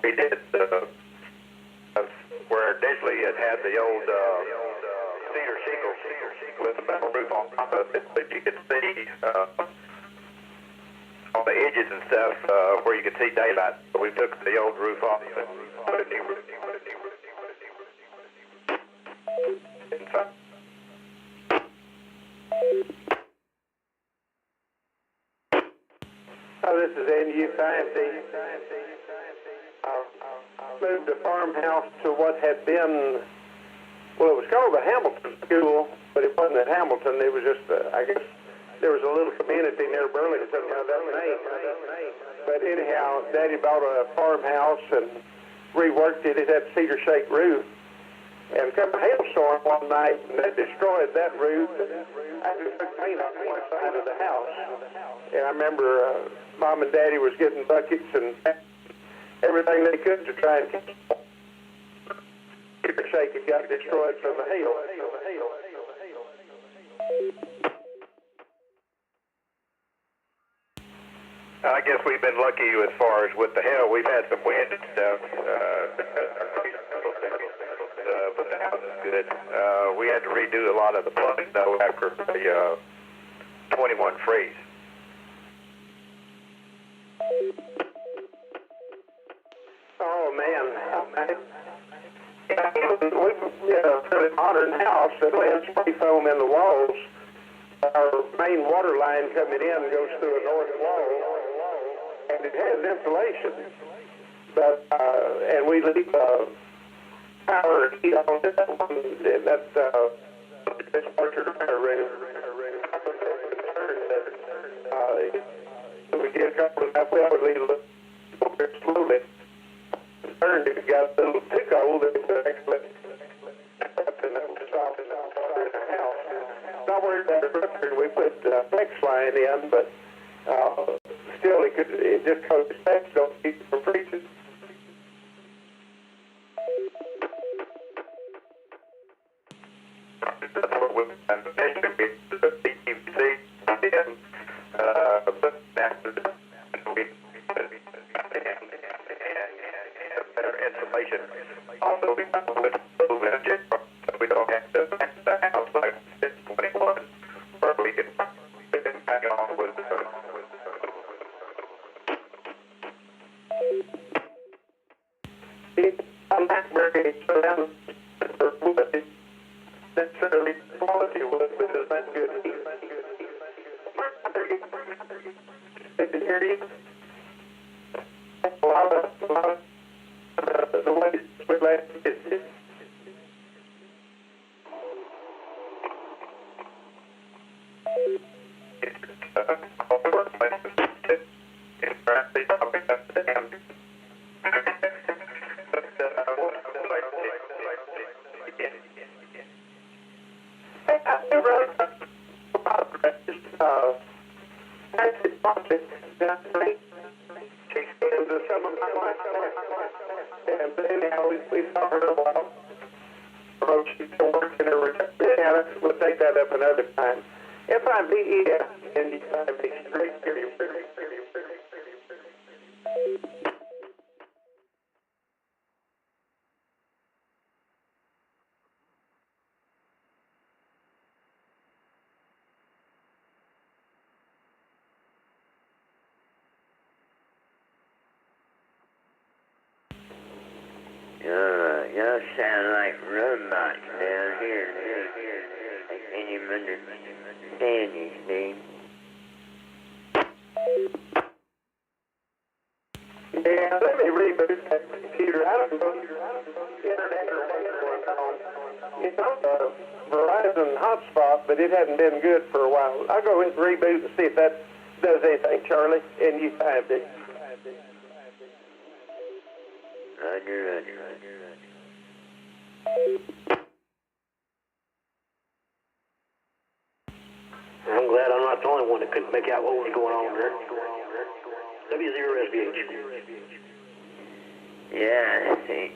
we did where initially it had the old cedar shingles with a metal roof on top of it, but you could see on the edges and stuff where you could see daylight. So we took the old roof off and put a new roof. This is NU5D. Moved the farmhouse to what had been, well, it was called the Hamilton School, but it wasn't at Hamilton. It was just, I guess, there was a little community near Burlington by that name. But anyhow, Daddy bought a farmhouse and reworked it. It had cedar-shake roof. And come a hailstorm one night, and that destroyed that roof. I just took paint off one side of the house. And I remember Mom and Daddy was getting buckets and everything they could to try and keep the shake. It got destroyed from the hail. I guess we've been lucky as far as with the hail. We've had some wind and stuff. But the house is good. We had to redo a lot of the plumbing though after the 21 freeze. Oh man, we had a fairly modern house that had spray foam in the walls. Our main water line coming in goes through a north wall, and it has insulation. But and we leave power and heat on that one, and that's part of the room. We get a couple of that, we would leave a little bit slowly. Turned if it got a little too cold, it would actually up in the house. Not worried about the rupture. We put flex line in, but still it just because the specs don't keep it from freezing. That's what we've done. Information. Also, we don't have to back the house like 21, where we can back on with. I'm not very surrounded for wood. Necessarily quality wood, but it's not good. They can hear you. A lot of the way we left is and anyhow, we saw her a while. She's still working her return. Anyhow, we'll take that up another time. FIVES and FIVES, great period. Y'all sound like robots down here. I can't even understand these things. Yeah, let me reboot that computer. I don't know internet or what's going on. It's on the Verizon hotspot, but it hadn't been good for a while. I'll go ahead and reboot and see if that does anything, Charlie, and you find it. Roger. I'm glad I'm not the only one that couldn't make out what was going on there. W0SBH. Yeah, see.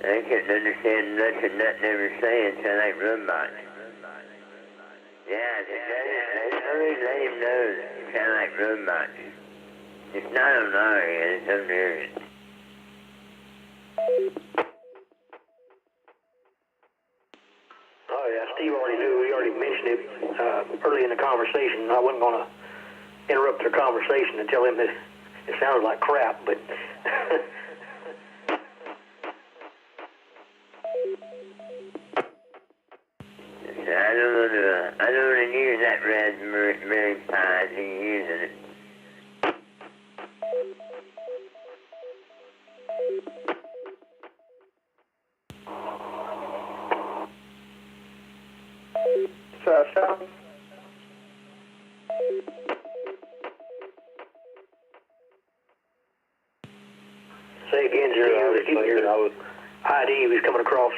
I couldn't understand nothing they were saying, sound like robots. Yeah, I really let him know. sound like robots. It's not on our end, it's on theirs. Oh, yeah, Steve already knew. He already mentioned it early in the conversation. I wasn't going to interrupt their conversation and tell him that it sounded like crap, but... I don't want to use that Raspberry Pi as he's using it. Sean? Say again, Jerry. Your ID was coming across.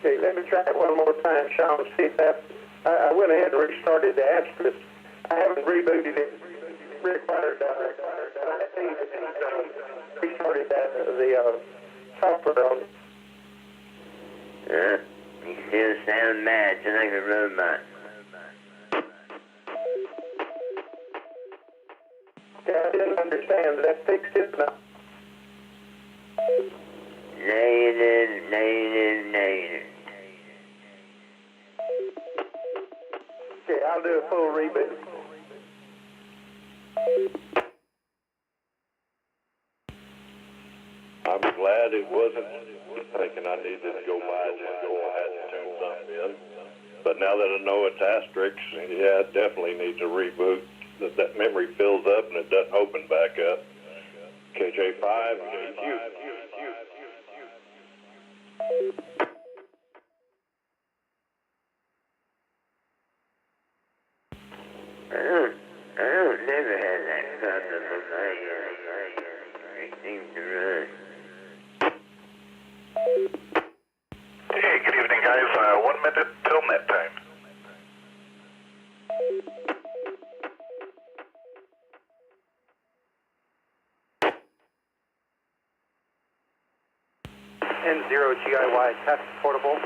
Okay, let me try it one more time, Sean, see if that... I went ahead and restarted the Asterisk. I haven't rebooted it. Restarted the software on it. You still sound mad, sound like a robot. Yeah, I didn't understand. That fixed it now. Negative. Okay, I'll do a full reboot. I'm glad it wasn't thinking I needed to go by and just go ahead and tune something in. But now that I know it's asterisks, yeah, I definitely need to reboot. That memory fills up and it doesn't open back up. KJ5, you. I don't never have that problem on my it seems to run. Hey, good evening, guys. 1 minute till net time. N0 GIY test portable.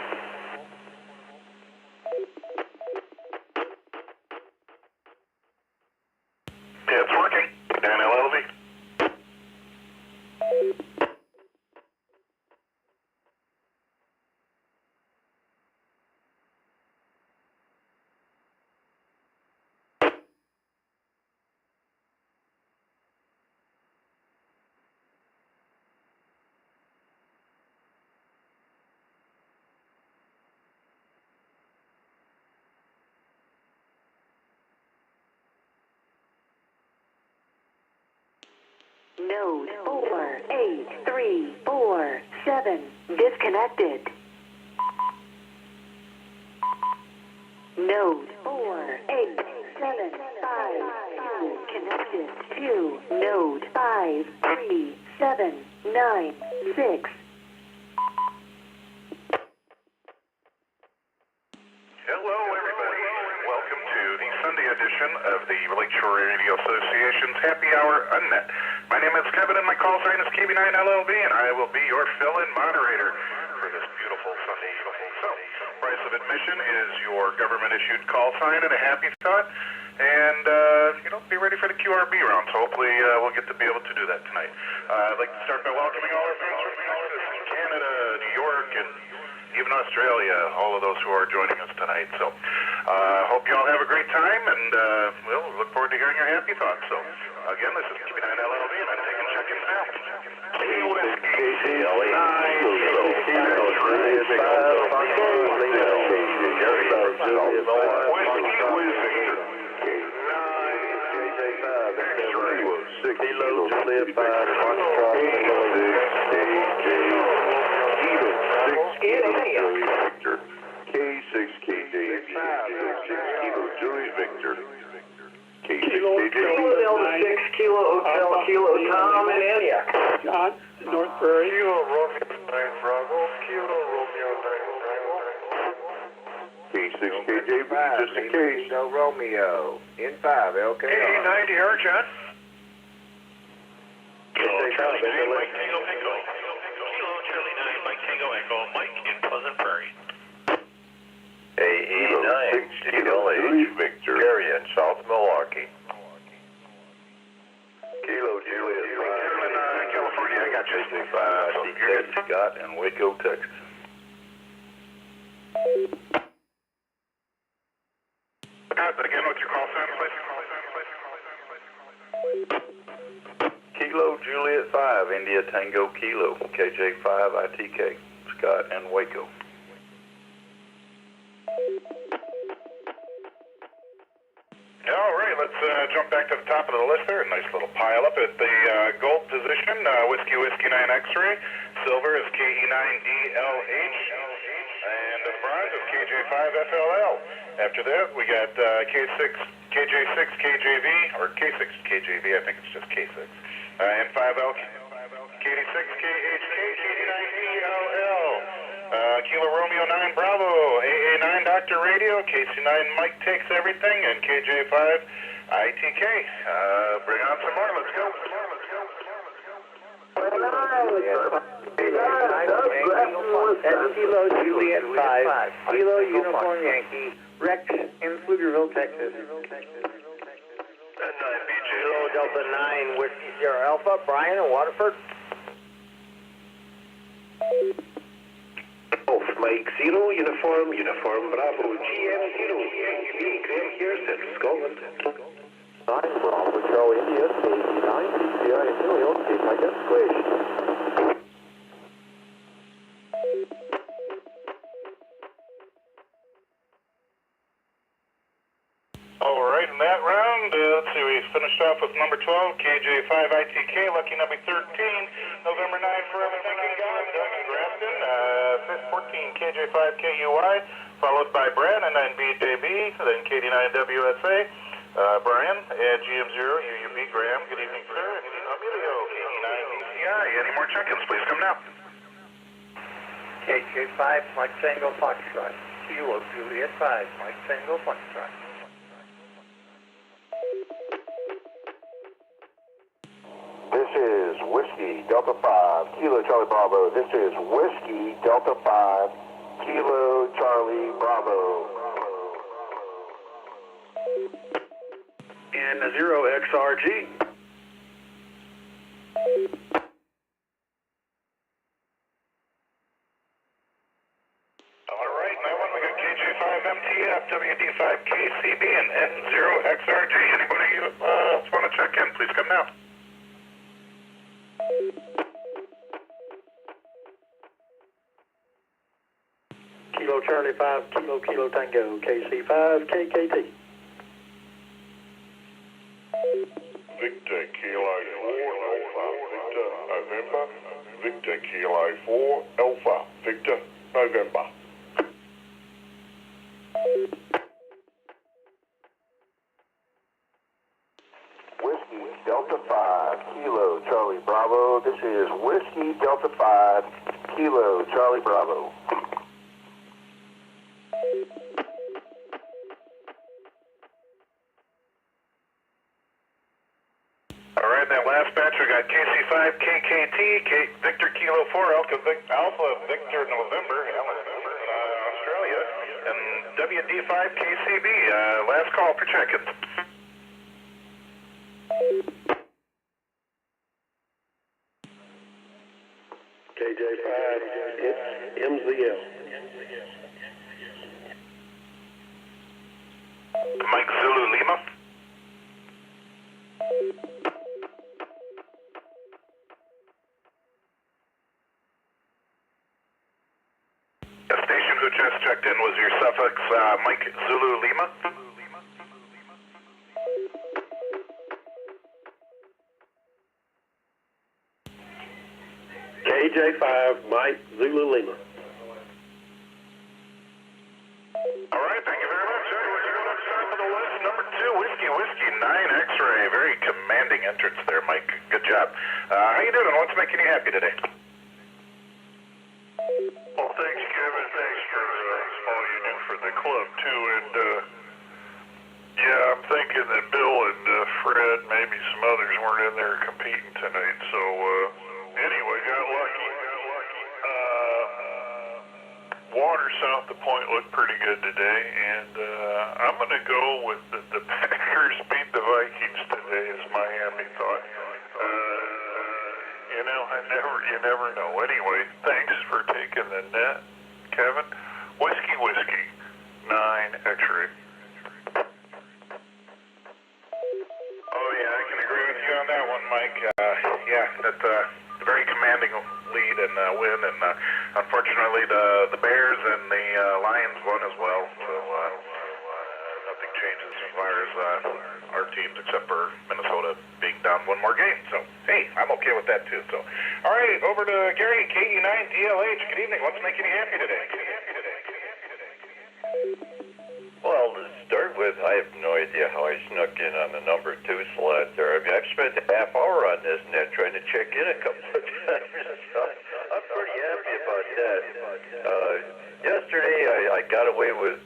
Yeah, it's working. Down LLV. Node 48347 disconnected. Node 48752 connected to node 53796. Hello, everybody. Welcome to the Sunday edition of the Lakeshore Radio Association's Happy Hour Unnet. My name is Kevin, and my call sign is KB9LLB, and I will be your fill-in moderator for this beautiful Sunday evening. So, price of admission is your government-issued call sign and a happy thought, and, be ready for the QRB round. So hopefully we'll get to be able to do that tonight. I'd like to start by welcoming all our friends from Texas, Canada, New York, and even Australia, all of those who are joining us tonight. So, hope you all have a great time, and we'll look forward to hearing your happy thoughts. So, again, this is KB9LLB, and I'm taking check-ins now. Kilo Tom and India. John, North Prairie. Kilo Romeo 9 Bravo, Kilo Romeo 9 Bravo. K6KJB, just in case. No Romeo. N5, LK. K9 to Air, John. Kilo Charlie 9, Mike Tango Echo. Kilo Charlie 9, Mike Tango Echo. Mike Scott in Waco, Texas. Scott, again, what's your call sign, please? Kilo Juliet 5, India Tango Kilo, KJ5 ITK, Scott in Waco. All right, let's jump back to the top of the list there. A nice little pile up at the gold position. Whiskey 9 X-ray. Silver is KE9DLH. And the bronze is KJ5FLL. After that, we got KJ6 KJV, or K6 KJV, I think it's just K6. And 5L KD6 KHK KD9DLL. Kilo Romeo 9 Bravo, AA9 Dr. Radio, KC9 Mike Takes Everything, and KJ5 ITK. Bring on some more, let's go. That's Kilo Juliet 5, Kilo Uniform Yankee, Rex in Pflugerville, Texas. Kilo Delta 9, Whiskey Sierra Alpha, Brian in Waterford. Mike 0, Uniform Bravo, GM 0, Graham here, Central Scotland. 9 Bravo, Charlie India, KD9, PCI, Emilio, Cape Haggis, Squish. All right, in that round, let's see, we finished off with number 12, KJ5 ITK, lucky number 13, November 9, Forever Thinking God, Doug in Grafton, 14, KJ5 KUI, followed by Brad, and then BJB, then KD9 WSA, Brian, and GM0, UUB, Graham, good evening, sir, and Emilio, KD9 DCI. Any more check-ins, please come now. KJ5, Mike Tango Foxtrot, Kilo Juliet 5, Mike Tango Foxtrot. This is Whiskey Delta 5, Kilo Charlie Bravo. This is Whiskey Delta 5, Kilo Charlie Bravo. And 0XRG. All right, now one we got KJ5MTF, WD5KCB, and N0XRG. Anybody else want to check in, please come now. Kilo Charlie 5, Kilo Tango, KC5, KKT. Victor Kilo 4 Alpha, Victor November, Victor Kilo 4 Alpha, Victor November. Whiskey Delta 5, Kilo Charlie Bravo. This is Whiskey Delta 5, Kilo Charlie Bravo. All right, that last batch, we got KC5 KKT, Victor Kilo 4 Alpha Victor November, Australia, and WD5 KCB. Last call for check-ins. KJ5, it's MZL. Mike Zulu Lima. The station who just checked in was your suffix, Mike Zulu Lima. KJ5, Mike Zulu Lima. All right, thank you very much. We're going up top of the list. Number 2, Whiskey 9 X-ray. Very commanding entrance there, Mike. Good job. How you doing? What's making you happy today? Well, thanks, Kevin. Thanks for all you do for the club, too. And, yeah, I'm thinking that Bill and Fred, maybe some others weren't in there competing tonight. So, anyway, got lucky. Water south of Point looked pretty good today, and I'm going to go with the Packers beat the Vikings today is my happy thought. You know, You never know. Anyway, thanks for taking the net, Kevin. Whiskey, 9 X-ray. Oh yeah, I can agree with you on that one, Mike. Yeah, that's a very commanding lead and win, and unfortunately the Bears and the Lions won as well. So nothing changes as far as our teams, except for Minnesota being down one more game. So hey, I'm okay with that too. So all right, over to Gary, KE9 DLH. Good evening. What's making you happy today? Well, to start with, I have no idea how I snuck in on the number 2 slot there. I mean, I've spent a half hour on this net trying to check in a couple of times. So I'm pretty happy about that. Yesterday, I got away with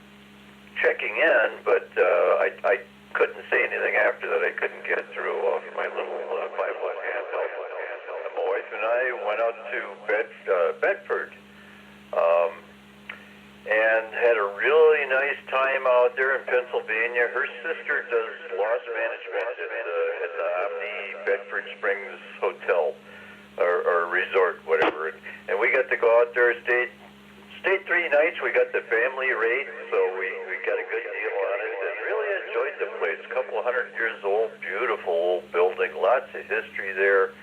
checking in, but I couldn't say anything after that. I couldn't get through off my little 5-watt handheld. And my wife and I went out to Bedford. And had a really nice time out there in Pennsylvania. Her sister does loss management at the Omni Bedford Springs Hotel or resort, whatever. And we got to go out there, stayed 3 nights. We got the family rate, so we got a good deal on it. And really enjoyed the place. A couple of 100 years old, beautiful old building, lots of history there.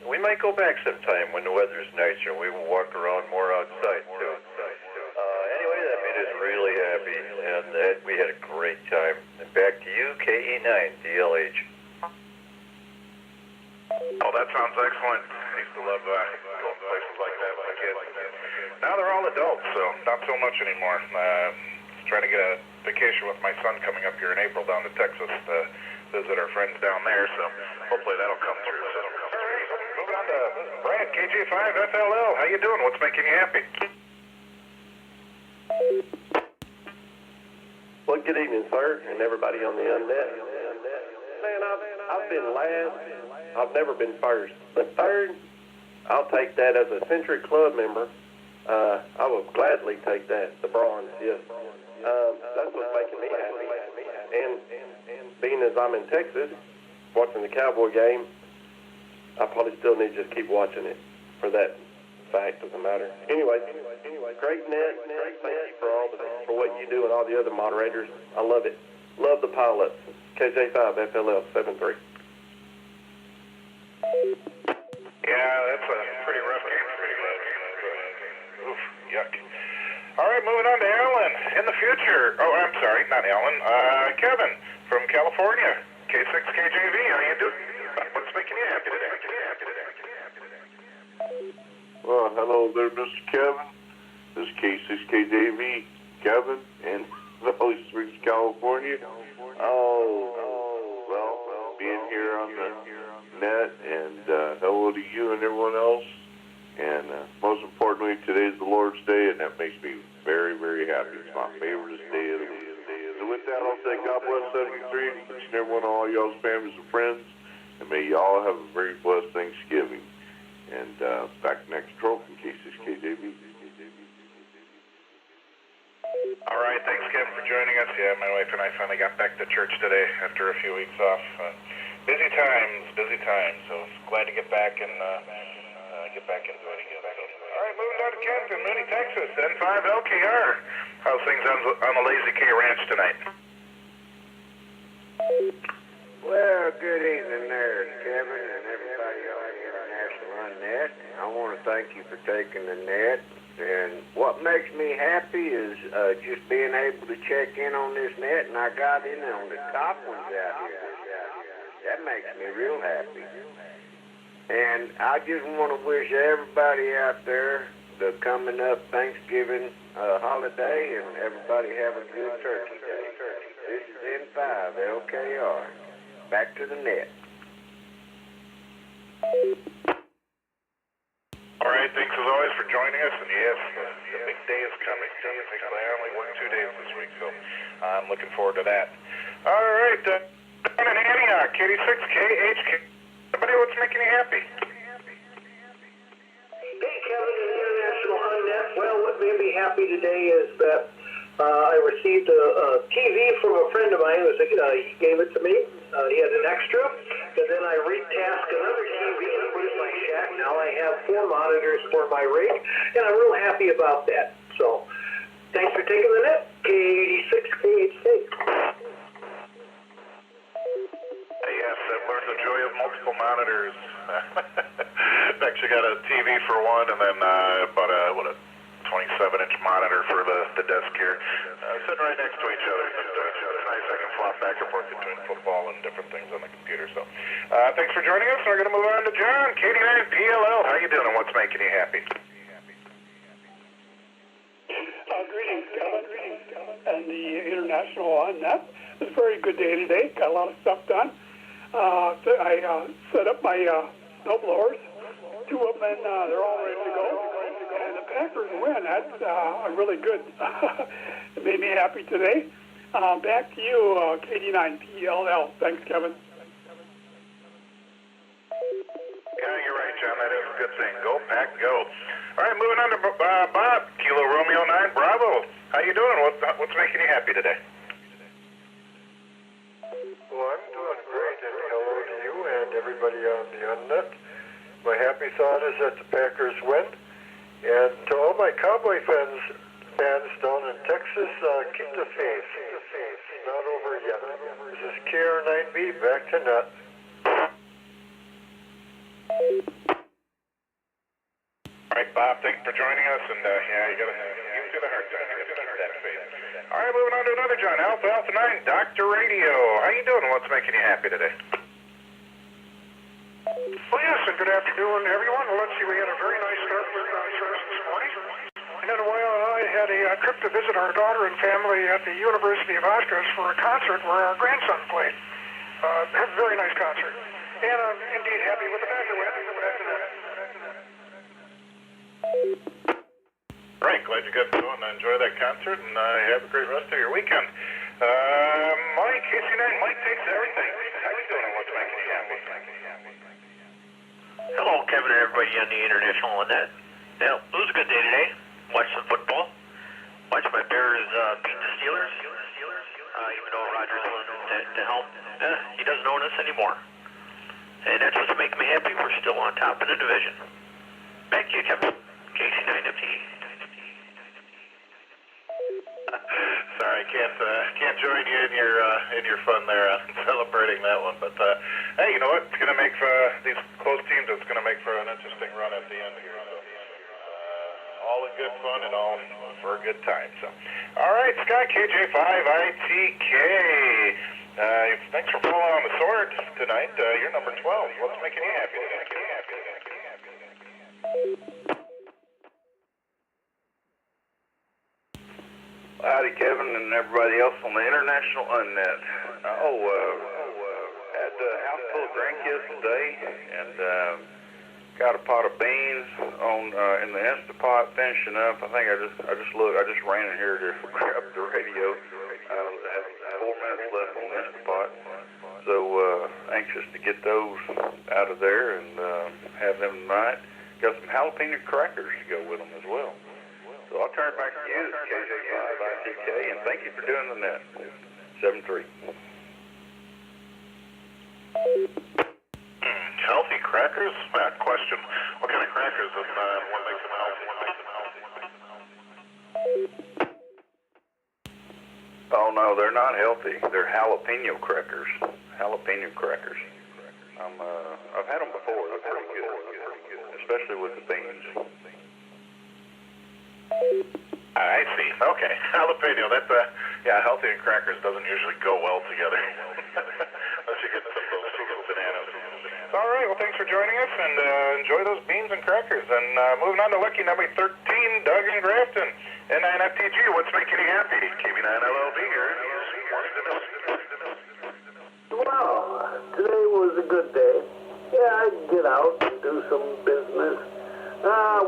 We might go back sometime when the weather's nicer and we will walk around more outside too. Anyway, that made us really happy, and we had a great time. And back to you, KE9 DLH. Oh, that sounds excellent. I used to love going to places like that with my kids. Now they're all adults, so not so much anymore. Trying to get a vacation with my son coming up here in April down to Texas to visit our friends down there, so hopefully that'll come through. Moving on to Brad, KJ5 FLL. How you doing? What's making you happy? Well, good evening, sir, and everybody on the unnet. Man, I've been last. I've never been first. But third, I'll take that as a Century Club member. I will gladly take that, the bronze, yes. That's what's making me happy. And being as I'm in Texas, watching the Cowboy game, I probably still need to just keep watching it for that fact of the matter. Anyway, great net. Thank you for what you do and all the other moderators. I love it. Love the pilots. KJ5 FLL 73. Yeah, that's a pretty rough game for you. Oof, yuck. All right, moving on to Alan. In the future, I'm sorry, not Alan. Kevin from California, K6KJV. How you doing? What's making you happy today? Well, hello there, Mr. Kevin. This is K6KJV, Kevin, in Valley Springs, California. Well, being here on the net, and hello to you and everyone else. And most importantly, today's the Lord's Day, and that makes me very, very happy. It's my favorite day of the week. So with that, I'll say God bless 73 to each and every one of all y'all's families and friends, and may y'all have a very blessed Thanksgiving. And back next trophy, K6KJV. All right, thanks, Kevin, for joining us. Yeah, my wife and I finally got back to church today after a few weeks off. Busy times. So glad to get back and get back into it again. All right, moving on to Kenton, Mooney, Texas, N5LKR. How's things on the Lazy K Ranch tonight? Well, good evening there, Kevin, and everybody on the International Unnet. I want to thank you for taking the net. And what makes me happy is just being able to check in on this net, and I got in on the top ones out here. That makes me real happy. And I just want to wish everybody out there the coming up Thanksgiving holiday, and everybody have a good Turkey Day. This is N5LKR. Back to the net. All right, thanks as always for joining us. And yes, the big day is coming. I only worked 2 days this week, so I'm looking forward to that. All right, down in Antioch, KD6KHK. Somebody, what's making you happy? Hey, Kevin, in International Unnet. Well, what made me happy today is that I received a TV from a friend of mine. He gave it to me. He had an extra, and then I retasked another TV and put it in my shack. Now I have 4 monitors for my rig, and I'm real happy about that. So, thanks for taking the net, K86, KHK. Yes, I've learned the joy of multiple monitors. I've actually got a TV for one, and then about a 27-inch monitor for the desk here. Sitting right next to each other. It's nice. I can flop back and forth between football and different things on the computer. So, thanks for joining us. We're going to move on to John, KD9PLL. How you doing, and what's making you happy? Greetings, Kevin, and the International on that. It's a very good day today. Got a lot of stuff done. I set up my snow blowers, 2 of them, and they're all ready to go. And the Packers win. That's really good. It made me happy today. Back to you, KD9PLL. Thanks, Kevin. Yeah, you're right, John. That is a good thing. Go, Pack, go. All right, moving on to Bob, Kilo Romeo 9 Bravo. How you doing? What's making you happy today? Well, I'm doing great, and hello to you and everybody on the Unnet. My happy thought is that the Packers win. And to all my Cowboy fans down in Texas, keep the faith. It's not over yet. This is KR9B, back to net. All right, Bob, thanks for joining us, and yeah, you got to get through the hard time. You got to keep that faith. All right, moving on to another John, Alpha 9, Dr. Radio. How you doing? What's making you happy today? Well, yes, and good afternoon, everyone. Well, let's see, we had a very nice start with service this morning. And then Will and I had a trip to visit our daughter and family at the University of Oshkosh for a concert where our grandson played. A very nice concert. And I'm indeed happy with the Packer win. Right, glad you got to go and enjoy that concert, and have a great rest of your weekend. Mike, KC9, Mike takes everything. How you doing? What's making you happy? Hello, Kevin and everybody on the International on that. Well, it was a good day today. Watched some football. Watched my Bears beat the Steelers. Even though Rodgers wasn't to help, he doesn't own us anymore. And that's what's making me happy. We're still on top of the division. Back to you, Kevin. KC9FT. Sorry, can't join you in your fun there celebrating that one. But hey, you know what? It's going to make for these close teams. It's going to make for an interesting run at the end here. So all in good fun and all for a good time. So all right, Scott KJ5ITK. Thanks for pulling on the sword tonight. You're number 12. What's making you happy today? Howdy, Kevin, and everybody else on the International Unnet. Had a house full of grandkids today, and got a pot of beans on in the Instapot finishing up. I think I just ran in here to grab the radio. I have 4 minutes left on the Instapot, so anxious to get those out of there and have them tonight. Got some jalapeno crackers to go with them as well. So I'll turn it back to you, KJ5ITK, and thank you for doing the net. 7-3. Healthy crackers? Question. What kind of crackers? What makes them healthy? Oh, no, they're not healthy. They're jalapeno crackers. Jalapeno crackers. I've had them before. They're pretty good, especially with the beans. I see. Okay. Jalapeno, that's healthy and crackers doesn't usually go well together. Unless you get some of those bananas. All right, well, thanks for joining us, and enjoy those beans and crackers. And moving on to lucky number 13, Doug in Grafton. N9FTG, what's making you happy? KB9LLB here. Well, today was a good day. Yeah, I'd get out and do some business.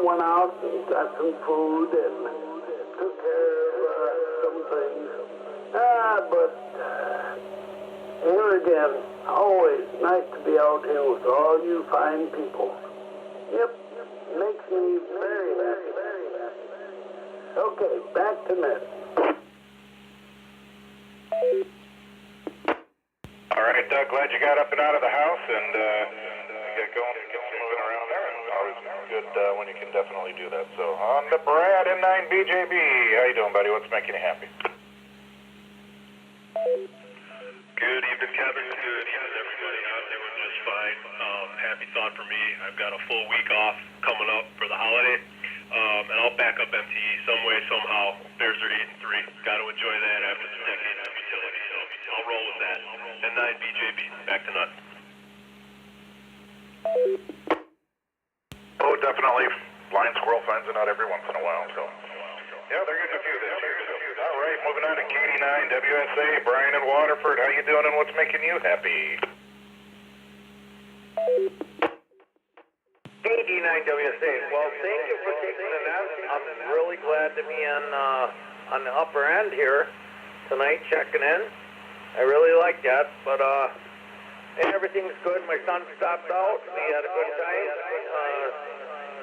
Went out and got some food and took care of some things. But here again, always nice to be out here with all you fine people. Yep, makes me very happy. Okay, back to net. All right, Doug, glad you got up and out of the house and get going and get moving around there. good when you can definitely do that. So on to Brad N9BJB. How you doing, buddy? What's making you happy? Good evening, Kevin. Good evening, everybody. I'm doing just fine. Happy thought for me. I've got a full week off coming up for the holiday, and I'll back up MTE some way, somehow. Bears are 8-3. Got to enjoy that after the decade of futility, so I'll roll with that. N9BJB, back to nuts. Oh, definitely. Blind squirrel finds it out every once in a while, so. Yeah, they're getting a few this year. So. All right, moving on to KD9 WSA. Brian in Waterford, how you doing and what's making you happy? KD9 WSA. Well, thank you for taking the net. I'm really glad to be on the upper end here tonight, checking in. I really like that, but everything's good. My son stopped out. We had a good time.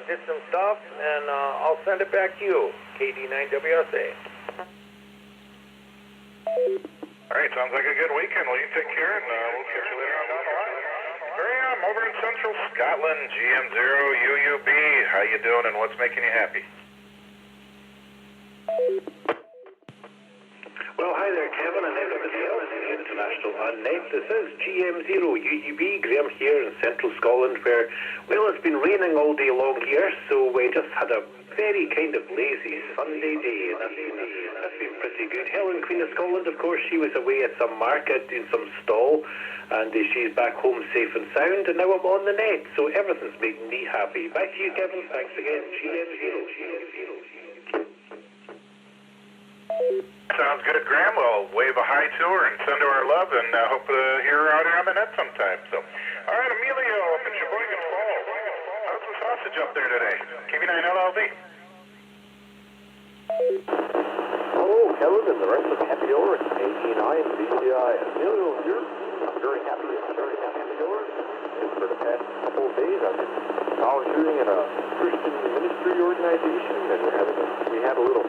Did some stuff, and I'll send it back to you, KD9WSA. All right, sounds like a good weekend. Well, you take care, and we'll catch you later on down the line. Graham, over in Central Scotland, GM0UUB. How you doing, and what's making you happy? Well, hi there, Kevin, and everybody else in the International Unnet. This is GM0UUB, Graham here in Central Scotland, where, well, it's been raining all day long here, so we just had a very kind of lazy Sunday day, and that's been pretty good. Helen, Queen of Scotland, of course, she was away at some market doing some stall, and she's back home safe and sound, and now I'm on the net, so everything's making me happy. Back to you, Kevin. Thanks again. GM0. Sounds good, Graham. We'll wave a hi to her and send her our love, and hope to hear her out here on the net sometime. So, all right, Emilio up in Sheboygan Falls. How's the sausage up there today? KB9 LLV. Hello, Kevin, and the rest of the happy hour at KD9 BCI. Emilio here. I'm very happy hour. And for the past couple of days, I've been volunteering in a Christian ministry organization, and we had a little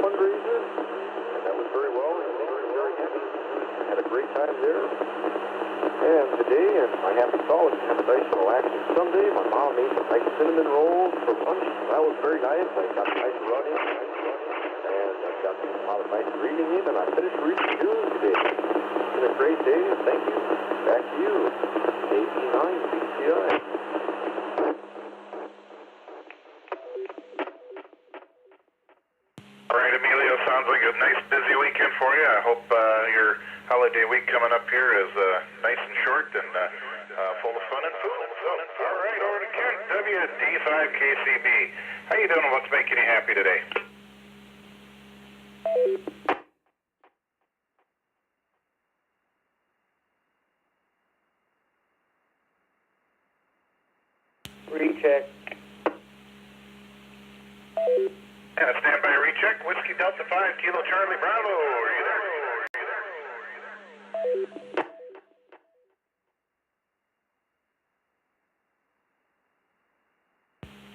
fundraiser, and that was very well, and very happy. I had a great time there. And today, and my happy thought was kind of nice and relaxing Sunday. My mom made some nice cinnamon rolls for lunch. That was very nice. I got a nice run in, and I got a lot of nice reading in, and I finished reading news today. It's been a great day. Thank you. Back to you, KD9 BCI. All right, Emilio, sounds like a nice busy weekend for you. I hope your holiday week coming up here is nice and short and full of fun and food. So, all right, over to Kent, WD5KCB. How you doing and what's making you happy today? Recheck. And a standby recheck. Whiskey Delta 5, Kilo Charlie Bravo. Are you there?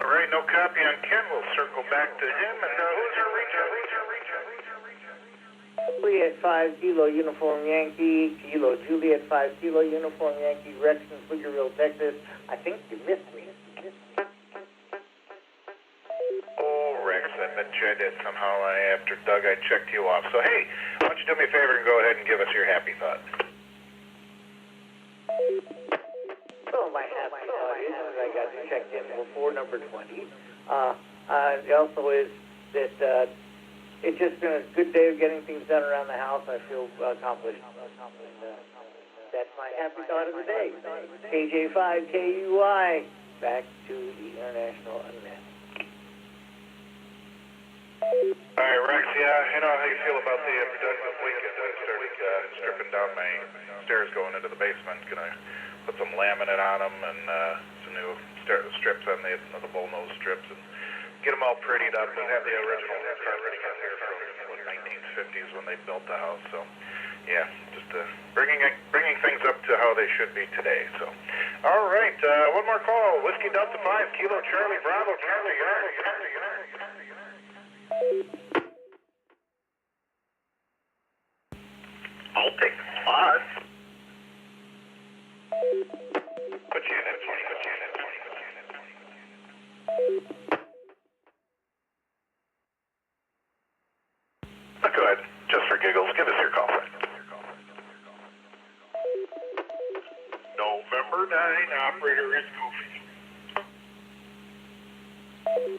All right, no copy on Ken. We'll circle back to him. And who's your recheck? Juliet 5 Kilo Uniform Yankee, Kilo Juliet 5 Kilo Uniform Yankee, Rex in Pflugerville, Texas. I think you missed me. Oh, Rex, I bet you I did. Somehow after Doug, I checked you off. So, hey, why don't you do me a favor and go ahead and give us your happy thought? So my happy thought is I got checked in before number 20. Also is that it's just been a good day of getting things done around the house. I feel accomplished. That's my happy thought of the day. KJ5KUI, back to the International Unmet. All right, Rex, yeah, I know how you feel about the productive weekend. I started stripping down my stairs going into the basement. Gonna put some laminate on them and some new strips on the bullnose strips and get them all prettied up. We have the original carpeting in here from the 1950s when they built the house. So, yeah, just bringing things up to how they should be today. So, all right, one more call. Whiskey Delta 5, Kilo Charlie Bravo, Charlie. I'll take the spot. Put you in at 20. giggles. Give us your call sign. November 9, operator is Goofy.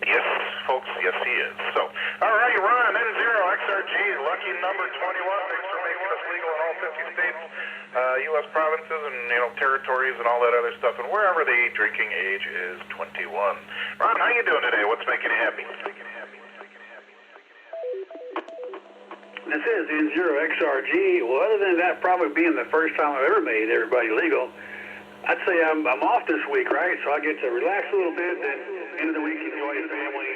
Yes, folks, yes he is. So, all right, Ron, N0XRG, lucky number 21. Thanks for making us legal in all 50 states, U.S. provinces, and, territories and all that other stuff, and wherever the drinking age is 21. Ron, how you doing today? What's making you happy? This is N0XRG. Well, other than that probably being the first time I've ever made everybody legal, I'd say I'm off this week, right? So I get to relax a little bit, then end of the week enjoy the family,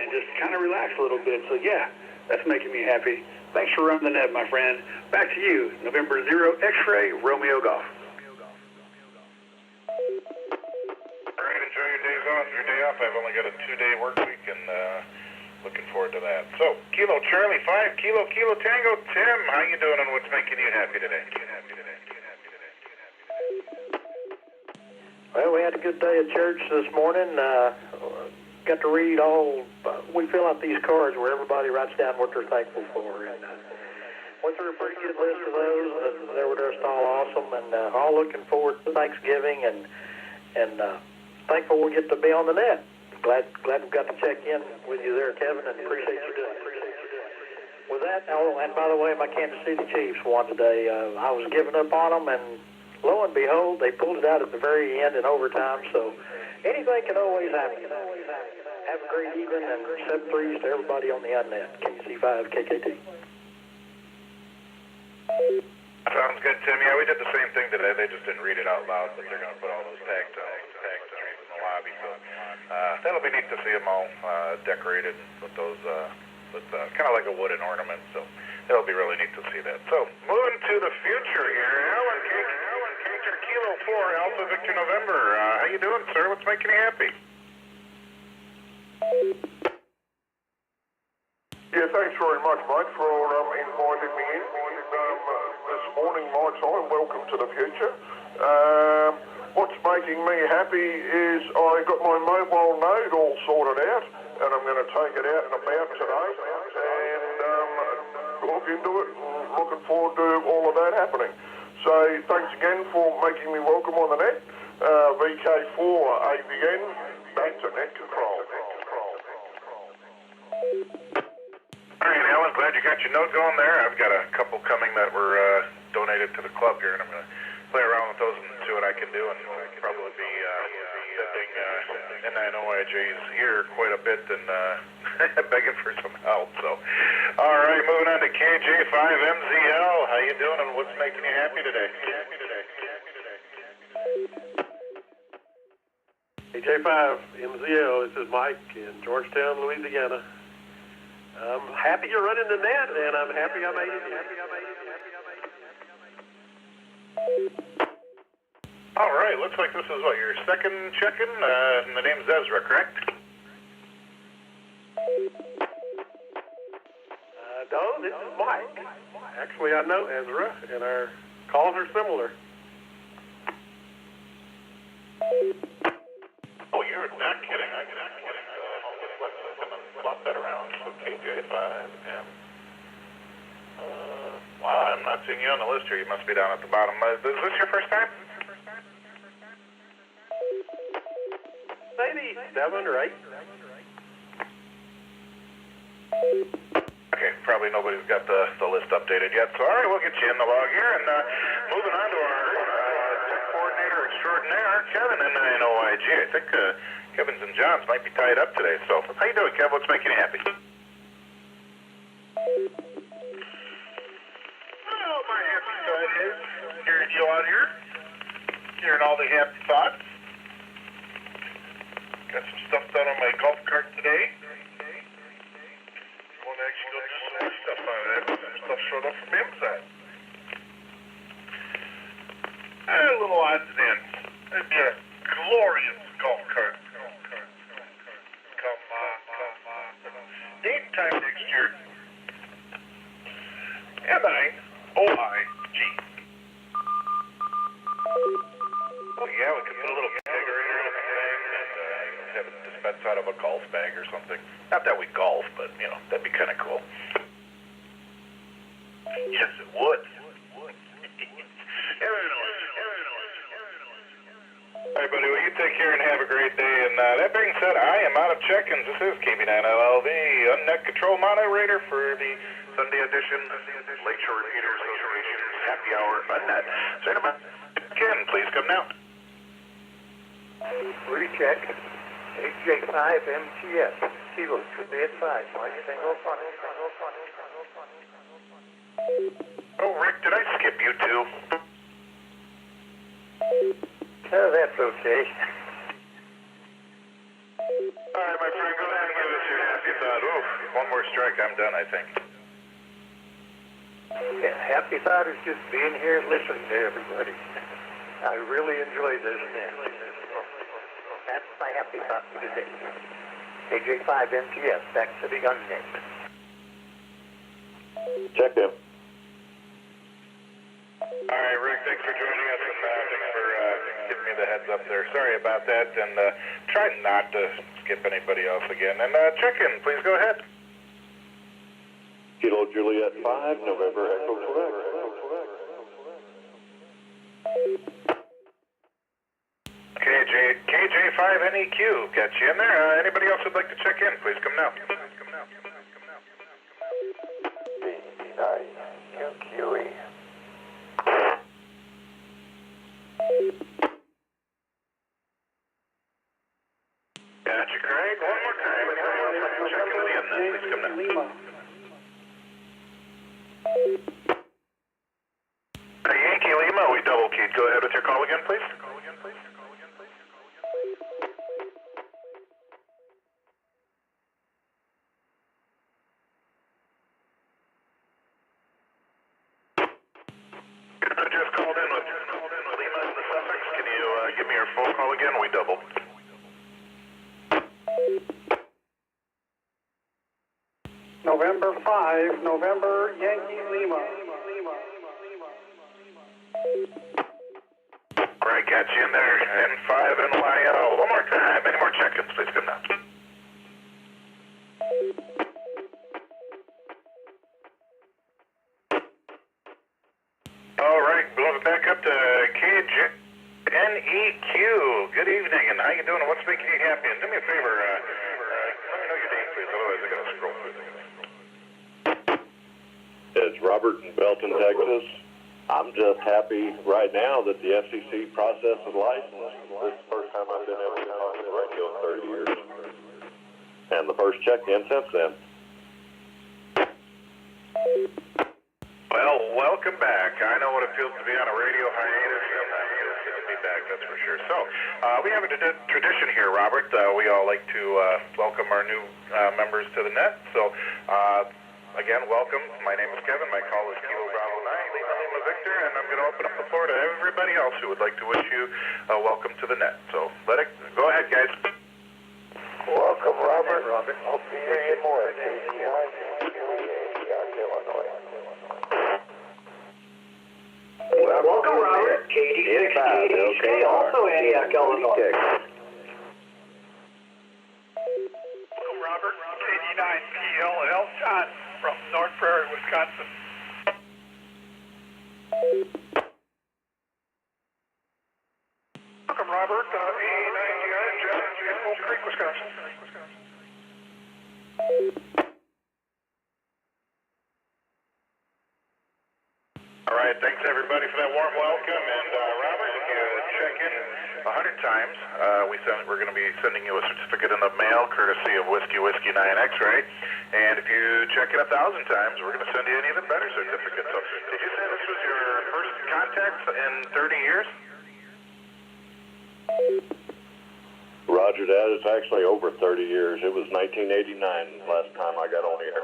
and just kind of relax a little bit. So yeah, that's making me happy. Thanks for running the net, my friend. Back to you, November 0 X-Ray, Romeo Golf. All right, enjoy your days off. Your day off. I've only got a 2-day work week, and looking forward to that. So, Kilo Charlie 5, Kilo Tango Tim, how you doing, and what's making you happy today? Well, we had a good day at church this morning. Got to read we fill out these cards where everybody writes down what they're thankful for. And went through a pretty good list of those. They were just all awesome, and all looking forward to Thanksgiving, and thankful we get to be on the net. Glad we got to check in with you there, Kevin, and appreciate you doing it. With that, and by the way, my Kansas City Chiefs won today. I was giving up on them, and lo and behold, they pulled it out at the very end in overtime, so anything can always happen. Have a great evening, and 7-3s to everybody on the Unnet. KC5 KKT. Sounds good, Tim. Yeah, we did the same thing today. They just didn't read it out loud, but they're going to put all those tags in the lobby. So that'll be neat to see them all decorated with those, kind of like a wooden ornament. So it'll be really neat to see that. So moving to the future here, Alan Cager, Kilo 4, Alpha Victor November. How you doing, sir? What's making you happy? Yeah, thanks very much, mate, for inviting me in. This morning, my time, welcome to the future. What's making me happy is I got my mobile node all sorted out, and I'm going to take it out and about today, and look into it, and looking forward to all of that happening. So thanks again for making me welcome on the net. VK4 AVN, back to net control. All right, Alan, glad you got your note going there. I've got a couple coming that were donated to the club here, and I'm going to play around with those and see what I can do, and probably be sending NIOIJ's ear quite a bit and begging for some help. So, all right, moving on to KJ5MZL. How you doing, and what's making you happy today? KJ5MZL, this is Mike in Georgetown, Louisiana. I'm happy you're running the net, and I'm happy I made it. All right, looks like this is your second check-in, and the name's Ezra, correct? No, this is Mike. Actually, I know Ezra, and our calls are similar. Oh, you're not kidding. I'm not kidding. Flop that around. So KJ5M. Wow, I'm not seeing you on the list here. You must be down at the bottom. Is this your first time? Maybe 7 or 8. Okay, probably nobody's got the list updated yet. So, all right, we'll get you in the log here. And moving on to our tech coordinator extraordinaire, Kevin, and NIOIG. I think Kevin's and John's might be tied up today. So, how you doing, Kev? What's making you happy? Well, my happy side is hearing you out here, hearing all the happy thoughts. Got some stuff done on my golf cart today. Want to actually go do some more stuff on it. Some stuff showed up from the inside. A little odds and ends. It'd be a glorious golf cart. Come on. Date time next year. NIOIG. Oh, yeah, we could put a little configurator on the thing and have it dispense out of a golf bag or something. Not that we golf, but, that'd be kind of cool. Yes, it would. All right, buddy, well, you take care and have a great day. And that being said, I am out of check-ins. This is KB9LLV, Unnet Control Moderator for the Sunday edition Lakeshore Radio Association's Happy Hour Unnet. Gentlemen, Ken, please come now. Recheck. HJ5 MTS. Kilo, should be at 5. Mike, single funny. Oh, Rick, did I skip you too? Oh, that's okay. All right, my friend, go ahead and give us your happy thought. Oof, one more strike, I'm done, I think. Yeah, happy thought is just being here and listening to everybody. I really enjoy this. That's my happy thought for today. AJ5 MTS, back to the Unnet. Check in. All right, Rick, thanks for joining us, and thanks for giving me the heads up there. Sorry about that, and try not to skip anybody else again. And check in, please go ahead. Kilo Juliet 5, November Echo Quebec. KJ5NEQ, got you in there. Anybody else would like to check in, please come now. QQE. Gotcha, Craig. One more time. Anybody else like to check in with the Unnet, please come now. Yankee Lima, we double keyed. Go ahead with your call again, please. I just called in with Lima and the suffix. Can you give me your full call again? We doubled. November 5, November Yankee Lima. All right, got you in there. N5 NYL. One more time. Any more check-ins, please come now. All right, blow it back up to KJNEQ. Good evening, and how you doing, and what's making you happy? And do me a favor, let me know your name, please, otherwise I gotta scroll through things. It's Robert in Belton, Texas. I'm just happy right now that the FCC process is licensed. This is the first time I've been able to talk to the radio in 30 years. And the first check-in since then. Well, welcome back. I know what it feels to be on a radio hiatus, and it's good to be back, that's for sure. So, we have a tradition here, Robert. We all like to welcome our new members to the net. So, again, welcome. My name is Kevin. My call is Kilo Bravo 9, Lima Victor, and I'm going to open up the floor to everybody else who would like to wish you welcome to the net. So, go ahead, guys. Welcome, Robert. I'll see you in more. Illinois. Welcome, Robert. KD6 KDHK, also Antioch, Illinois. Welcome, Robert. KD9PLL John from North Prairie, Wisconsin. Welcome, Robert. A9GR, John in Wolf Creek, Wisconsin. All right, thanks everybody for that warm welcome. And Robert, if you check in 100 times, we're going to be sending you a certificate in the mail, courtesy of Whiskey 9 X-Ray. And if you check in 1,000 times, we're going to send you an even better certificate. So, did you say this was your first contact in 30 years? Roger that. It's actually over 30 years. It was 1989 last time I got on here.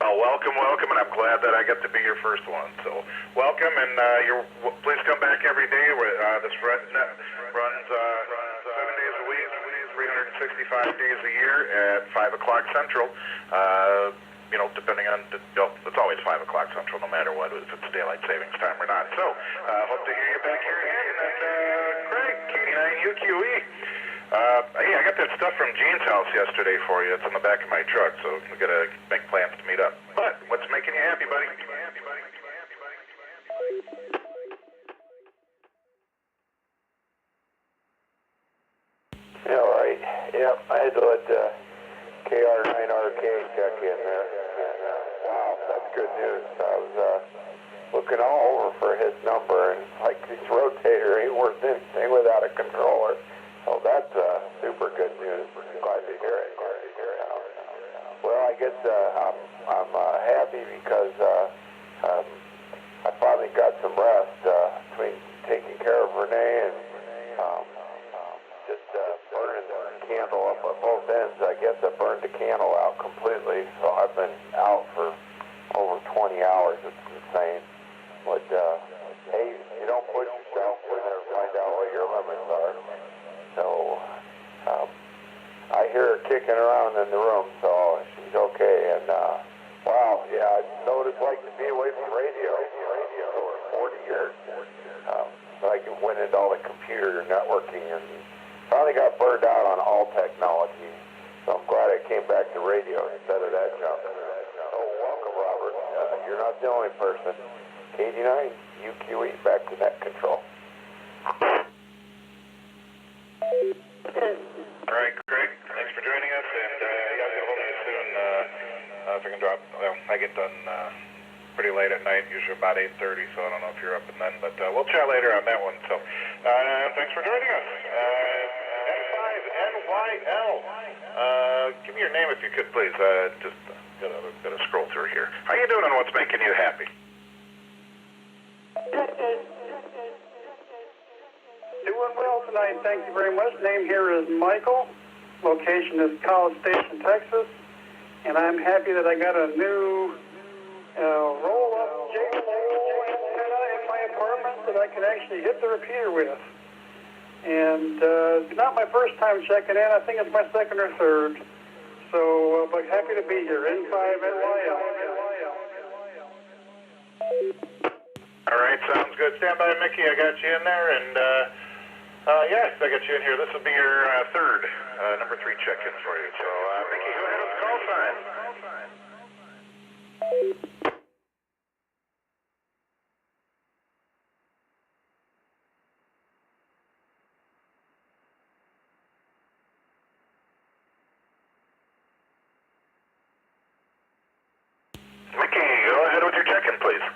Oh, welcome, and I'm glad that I got to be your first one. So, welcome, and please come back every day. This net runs 7 days a week, 365 days a year at 5 o'clock Central. Depending on, it's always 5 o'clock Central, no matter what, if it's daylight savings time or not. So, hope to hear you back here again. And Craig, KD9UQE. Hey, I got that stuff from Gene's house yesterday for you. It's in the back of my truck, so we gotta make plans to meet up. But what's making you happy, buddy? Yeah, all right. Yep, I had to let KR9RK check in there. And, wow, that's good news. I was looking all over for his number, and like this rotator ain't worth anything without a controller. So that's super good news. Glad to hear it. Well, I guess I'm happy because I finally got some rest between taking care of Renee and just burning the candle up at both ends. I guess I burned the candle out completely, so I've been out for over 20 hours. It's insane. But hey, you don't push yourself. We're going to find out what your limits are. So I hear her kicking around in the room, so she's okay. And wow, yeah, I know what it's like to be away from radio for 40 years. So I went into all the computer networking and finally got burned out on all technology. So I'm glad I came back to radio instead of that junk. Oh, welcome, Robert. You're not the only person. KD9, UQE, back to net control. All right, Greg, thanks for joining us, and yeah, I'll get hold of you soon if I can drop. Well, I get done pretty late at night, usually about 8:30, so I don't know if you're up and then, but we'll chat later on that one. So thanks for joining us. N5NYL. Give me your name if you could, please. Just gotta scroll through here. How you doing and what's making you happy? Doing well tonight, thank you very much. Name here is Michael. Location is College Station, Texas. And I'm happy that I got a new roll-up antenna in my apartment that I can actually hit the repeater with. And it's not my first time checking in. I think it's my second or third. So, but happy to be here. N5NYL. All right, sounds good. Stand by, Mickey. I got you in there, and yes, I got you in here. This will be your third, number 3 check-in for you. So, Mickey, go ahead with the call sign. Mickey, go ahead with your check-in, please.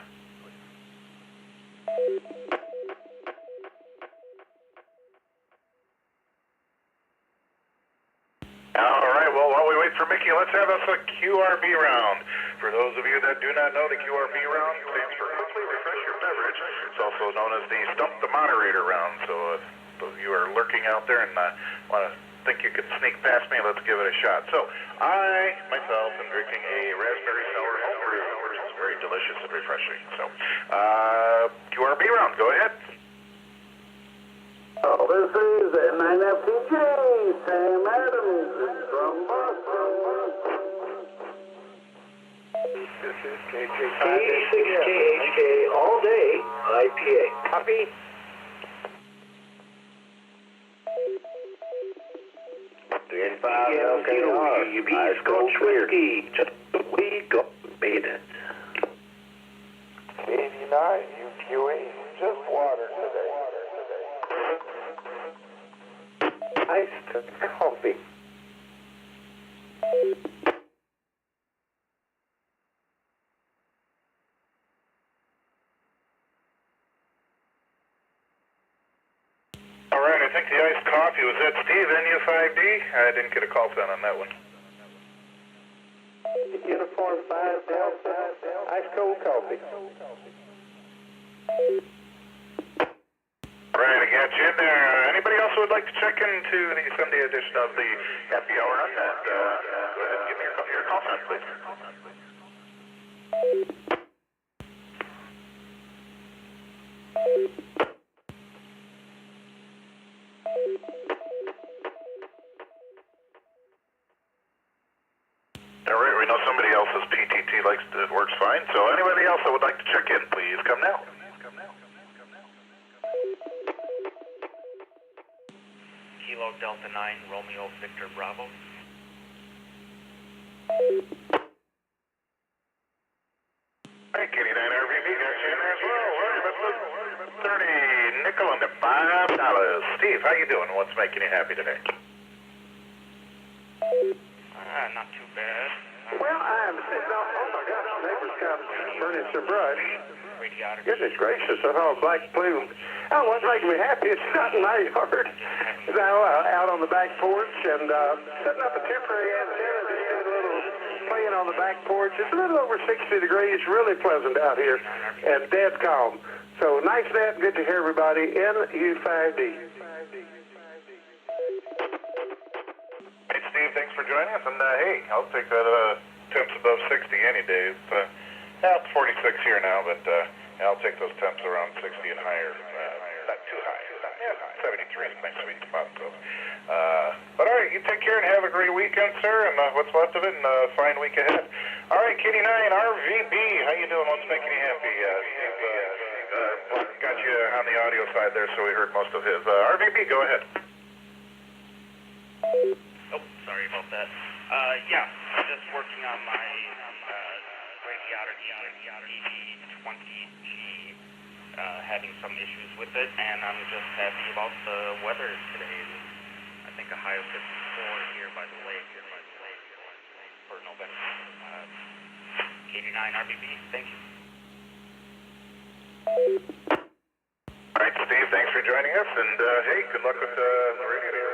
All right, well, while we wait for Mickey, let's have us a QRB round. For those of you that do not know, the QRB round stands for Quickly Refresh Your Beverage. It's also known as the Stump the Moderator round. So if you are lurking out there and want to think you could sneak past me, let's give it a shot. So I, myself, am drinking a raspberry sour homebrew, which is very delicious and refreshing. So QRB round, go ahead. Oh, this is N9FTJ, Sam Adams from Boston. This is K6KHK all day IPA. Copy. N5LKR, you be Scotch whiskey. Just we got made it. KD9, UQE, just water today. Iced coffee. All right, I think the iced coffee was that Steve, NU5D? I didn't get a call sign on that one. Uniform 5 Delta, ice cold coffee. All right, I got you in there. Anybody else who would like to check into the Sunday edition of the Happy Hour on that? Go ahead and give me your call sign, please. All right, we know somebody else's PTT works fine, so anybody else that would like to check in, please come now. Kilo Kilo Delta 9, Romeo Victor Bravo. Hey, Kitty 9 RVB, got you in there as well. Well, 30 nickel into $5. Steve, how you doing? What's making you happy today? Not too bad. Well, I'm sitting off. Oh my gosh, the neighbor's got burning some brush. Goodness gracious, I saw a black plume. Oh, what's making me happy? It's not in my yard. It's out on the back porch and setting up a temporary antenna, just doing a little playing on the back porch. It's a little over 60 degrees, really pleasant out here, and dead calm. So nice net, good to hear everybody. NU5D. Hey, Steve, thanks for joining us. And hey, I'll take that temps above 60 any day. It's 46 here now, but I'll take those temps around 60 and higher. Not too high. 73 is my sweet spot. So, but all right, you take care and have a great weekend, sir, and what's left of it, and a fine week ahead. All right, Kitty 9 RVB, how you doing? What's making you happy? Got you on the audio side there, so we heard most of his. RVB, go ahead. Oh, sorry about that. Yeah, I'm just working on my radiator ED20G, having some issues with it, and I'm just happy about the weather today. I think a high of 54 here by the lake for November. 89 RBB, thank you. All right, Steve, thanks for joining us, and hey, good luck with the radiator.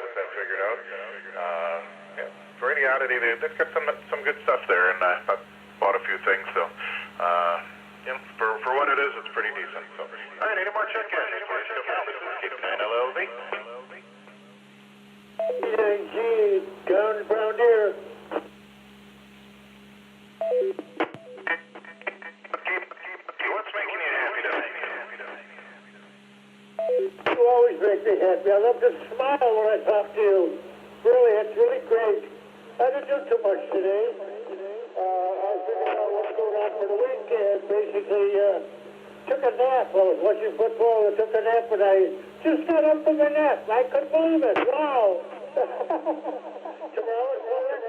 Get that figured out. Yeah, for radiator, they've got some good stuff there, and I bought a few things, so for what it is, it's pretty decent. So, all right, any more check-ins? This is Kitty 9 LLV. Down Brown Deer. What's making you happy today? You always make me happy. I love to smile when I talk to you. Really, it's really great. I didn't do too much today. I figured out what's going on for the week and basically took a nap. I was watching football and took a nap, and I just got up from the nap. I couldn't believe it. Wow. Tomorrow it's Walter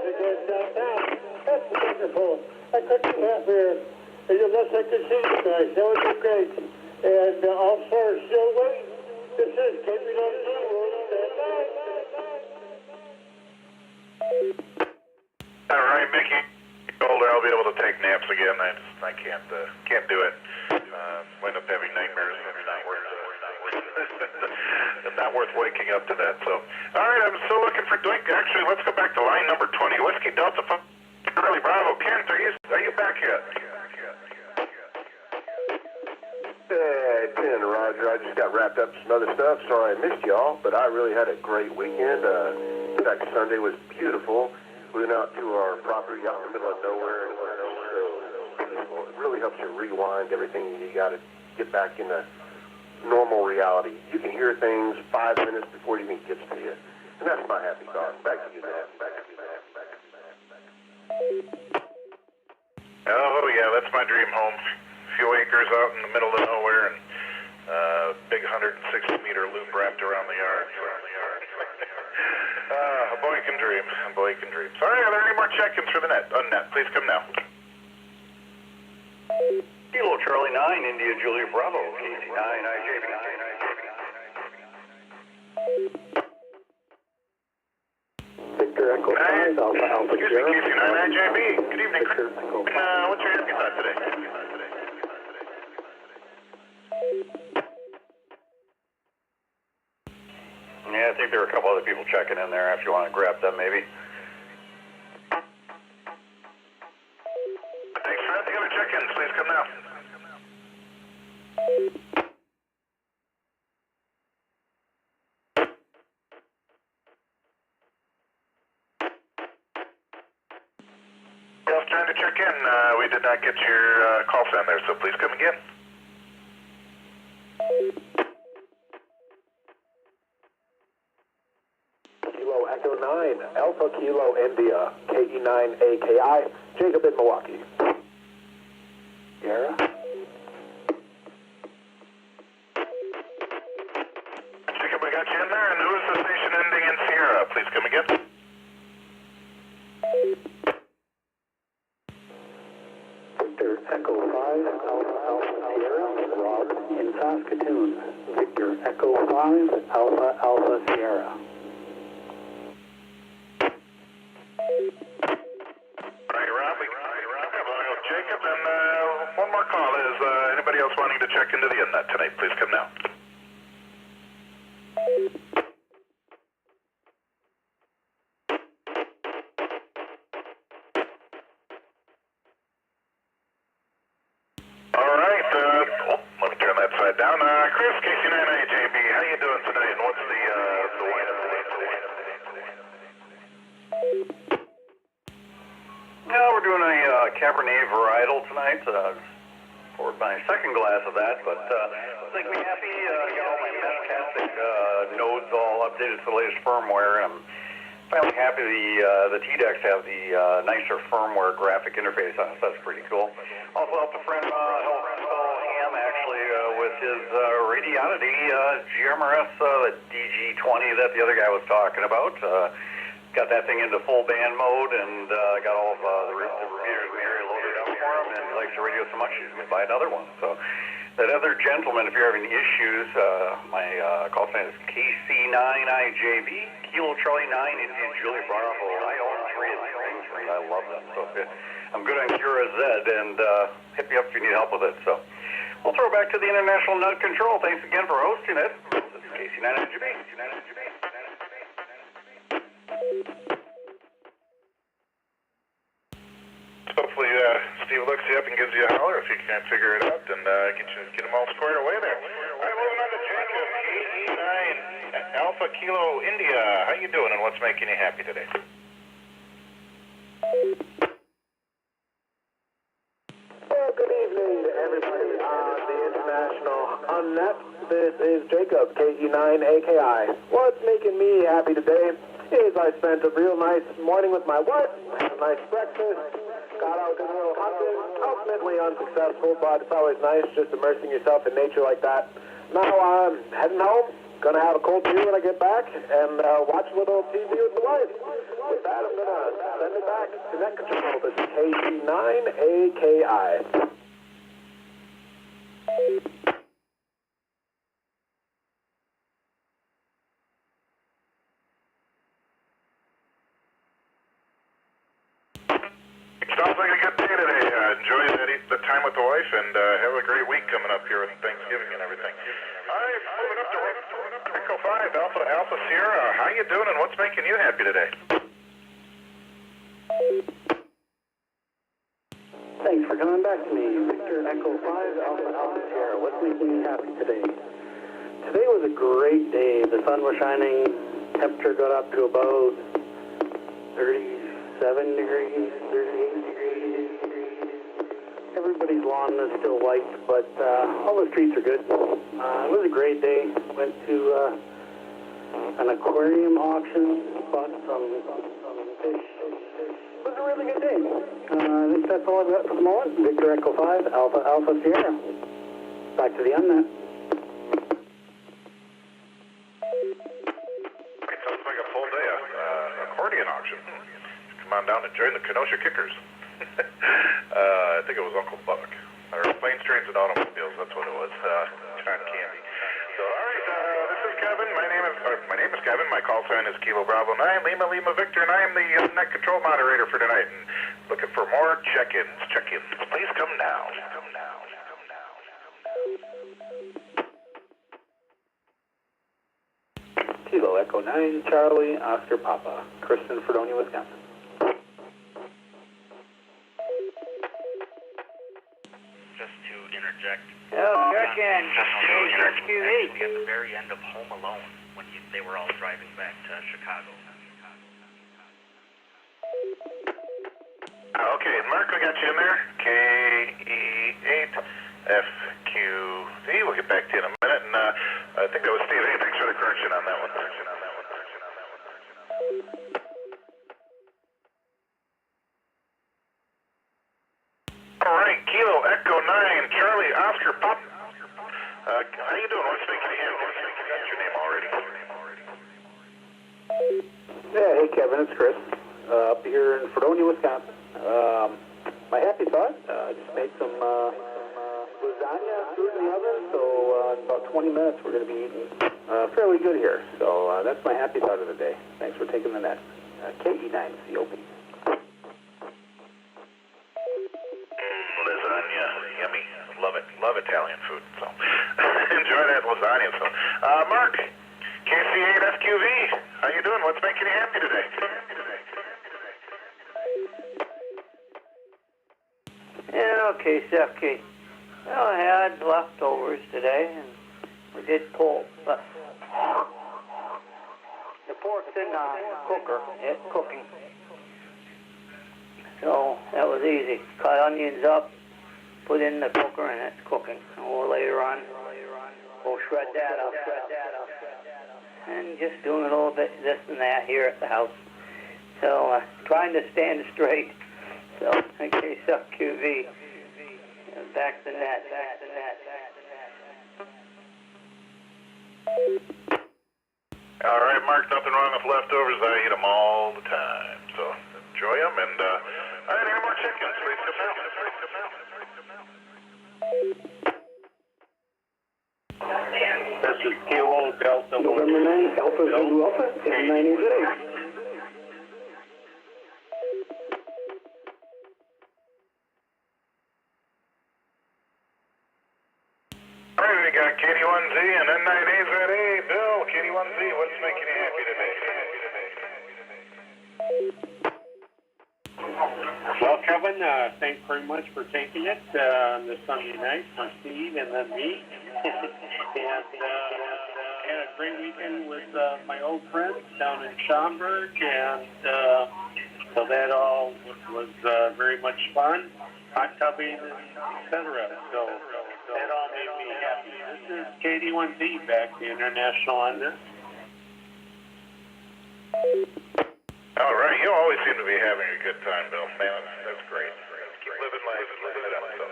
again downtown. That's wonderful. I couldn't be happier. And unless I could see you guys, that would be great. And also, still waiting. This is KBWC. All right, Mickey. Older, I'll be able to take naps again. I can't do it. Wind up having nightmares. It's not worth waking up to that. So, all right, I'm still looking for Dwight. Actually, let's go back to line number 20. Whiskey Delta Charlie Bravo. Kent, are you back yet? Hey, Ken and Roger, I just got wrapped up in some other stuff. Sorry I missed y'all, but I really had a great weekend. In fact, Sunday was beautiful. We went out to our property out in the middle of nowhere, and it was so beautiful. It really helps you rewind everything you got to get back into normal reality. You can hear things 5 minutes before it even gets to you. And that's my happy thought. Back to you, man. Oh, yeah, that's my dream home. A few acres out in the middle of nowhere, and big 160-meter loop wrapped around the yard. A boy can dream. A boy can dream. Sorry, are there any more check-ins for the net? Unnet, please come now. Kilo Charlie 9, India Julia Bravo, KC9, IJB. Victor Echo 5, Alpha Excuse me, KC9, IJB. Good evening, Chris. What's your happy thought today? Yeah, I think there are a couple other people checking in there if you want to grab them, maybe. Thanks for the other check-ins. Please come now. Just trying to check in. We did not get your call sign there, so please come again. Kilo Echo 9, Alpha Kilo India, KE9AKI, Jacob in Milwaukee. Sierra. Jacob, we got you in there, and who's Alpha Sierra, Rob in Saskatoon. Victor Echo 5, Alpha Sierra. Jacob, and one more call. Is anybody else wanting to check into the internet tonight? Please come now. All right. Let me turn that side down. Chris, KC9IJB, how you doing tonight? And what's the line of today? We're doing a Cabernet varietal tonight. Poured my second glass of that, but I think we're happy. Got all my fantastic nodes all updated to the latest firmware. I'm finally happy the T-Decks have the nicer firmware graphic interface on it, so that's pretty cool. Also helped a friend help install Ham actually with his Radionity GMRS the DG20 that the other guy was talking about. Got that thing into full band mode and got all of the repeaters in the area loaded up for him, and he likes the radio so much he's going to buy another one. So that other gentleman, if you're having issues, my call sign is KC9IJB, Kilo Charlie 9, Indian Julie Bravo. I own 3 of these things, and I love them. So I'm good on Cura Z, and hit me up if you need help with it. So we'll throw back to the International Nut Control. Thanks again for hosting it. This is KC9IJB. Hopefully, Steve looks you up and gives you a holler if you can't figure it out, and get them all squared away there. All right, moving on to Jacob, KE9 Alpha Kilo India. How you doing, and what's making you happy today? Well, good evening to everybody on the International Unnet. This is Jacob, KE9AKI. What's making me happy today is I spent a real nice morning with my wife, had a nice breakfast, got out a little hunting, ultimately unsuccessful, but it's always nice just immersing yourself in nature like that. Now I'm heading home, gonna have a cold beer when I get back, and watch a little TV with the wife. With that, I'm gonna send it back to Net Control. This is KE9AKI. Sounds like a good day today. Enjoy the time with the wife, and have a great week coming up here with Thanksgiving and everything. All right, moving up to Echo 5, Alpha Sierra. How you doing, and what's making you happy today? Thanks for coming back to me. Victor Echo 5, Alpha Sierra. What's making me happy today? Today was a great day. The sun was shining. Temperature got up to about 37 degrees, 38 degrees. Everybody's lawn is still white, but all the streets are good. It was a great day. Went to an aquarium auction, bought some fish. It was a really good day. I think that's all I've got for the moment. Victor Echo 5, Alpha Sierra. Back to the Unnet. Sounds like a full day of accordion auction. Come on down and join the Kenosha Kickers. I think it was Uncle Buck. Or Planes, Trains, and Automobiles, that's what it was. John Candy. So, all right, this is Kevin. My name is Kevin. My call sign is Kilo Bravo 9, Lima Victor, and I am the Net Control moderator for tonight. And looking for more check-ins. Please come now. Kilo Echo 9, Charlie, Oscar Papa, Kristen, Fredonia, Wisconsin. Just to interject. Oh, check-in. Just to interject. Actually, at the very end of Home Alone, when they were all driving back to Chicago. Okay, Mark, we got you in there. KE8 FQZ. We'll get back to you in a minute. And I think that was Steve. Hey, thanks for the correction on that one. All right, Kilo Echo 9, Charlie Oscar Pop. How you doing? What's making you happy? That's your name already. Yeah, hey Kevin, it's Chris. Up here in Fredonia, Wisconsin. My happy thought, just made some lasagna, food in the oven, so in about 20 minutes we're going to be eating fairly good here. So that's my happy thought of the day. Thanks for taking the net. KE9COP. Lasagna, yummy. Love it. Love Italian food. So enjoy that lasagna. So, Mark, KC8FQV, how you doing? What's making you happy today? Yeah, okay, Sefke. Well, I had leftovers today, and we did pork, but the pork's in the cooker. It's cooking. So that was easy. Cut onions up, put in the cooker, and it's cooking. Or later on, we'll shred that up. And just doing a little bit this and that here at the house. So trying to stand straight. So, okay, suck QV. Back to net. All right, Mark, nothing wrong with leftovers. I eat them all the time. So enjoy them. And, all right, any more chickens? Please come out. This is Kilo Delta. November 9, Alpha Zulu Alpha, and 9 today. All right, we got KD1Z and N9AZA. Bill, KD1Z, what's making you happy today? Well, Kevin, thanks very much for taking it on this Sunday night for Steve and then me. And had a great weekend with my old friends down in Schaumburg, and so that all was very much fun. Hot tubbing, etc. So that all made me happy. This is KD1Z back, the International on this. All right, you always seem to be having a good time, Bill. Man, that's great. Keep living life and living it up. So,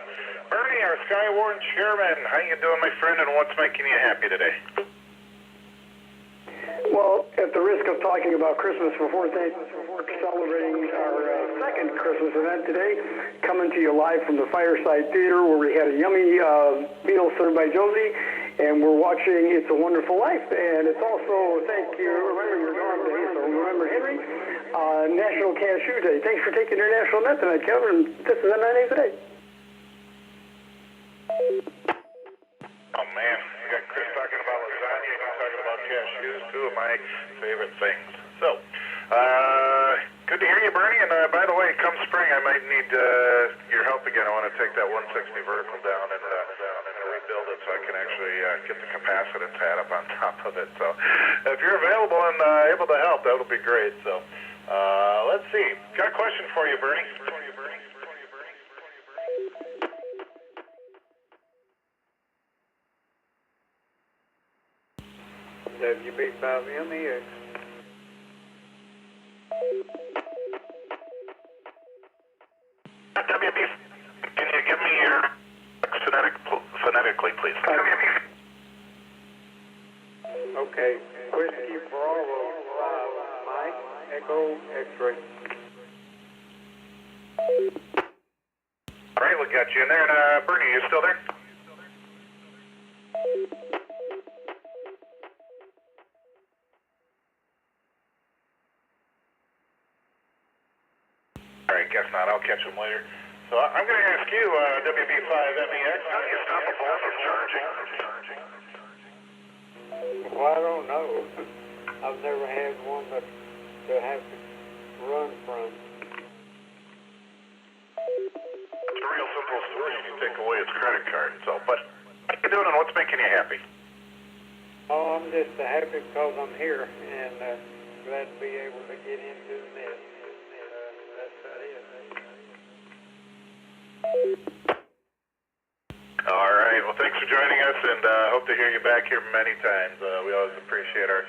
Bernie, our Skywarn chairman, how you doing, my friend, and what's making you happy today? Well, at the risk of talking about Christmas before celebrating our second Christmas event today, coming to you live from the Fireside Theater where we had a yummy meal served by Josie, and we're watching It's a Wonderful Life. And it's also, thank you, remember your dog day, so remember Henry, National Cashew Day. Thanks for taking International Net tonight, Kevin. This is N9A today. Oh, man, we got Chris talking about lasagna, and he's talking about cashews, two of my favorite things. So, good to hear you, Bernie, and by the way, come spring, I might need your help again. I want to take that 160 vertical down and rebuild it so I can actually get the capacitance hat up on top of it. So, if you're available and able to help, that would be great. So, let's see. Got a question for you, Bernie. WB5MEX. WB, can you give me your phonetically, please? Okay. Whiskey Bravo 5, Mike, Echo, X-ray. All right, we got you in there. And Bernie, you still there? All right, guess not. I'll catch him later. So I'm going to ask you, WB5MEX, how do you stop a ball from charging? Well, I don't know. I've never had one that to have to run from. It's a real simple story if you take away its credit card. So, but what are you doing and what's making you happy? Oh, I'm just happy because I'm here and glad to be able to get into the net. That's about it. All right. Well, thanks for joining us, and hope to hear you back here many times. We always appreciate our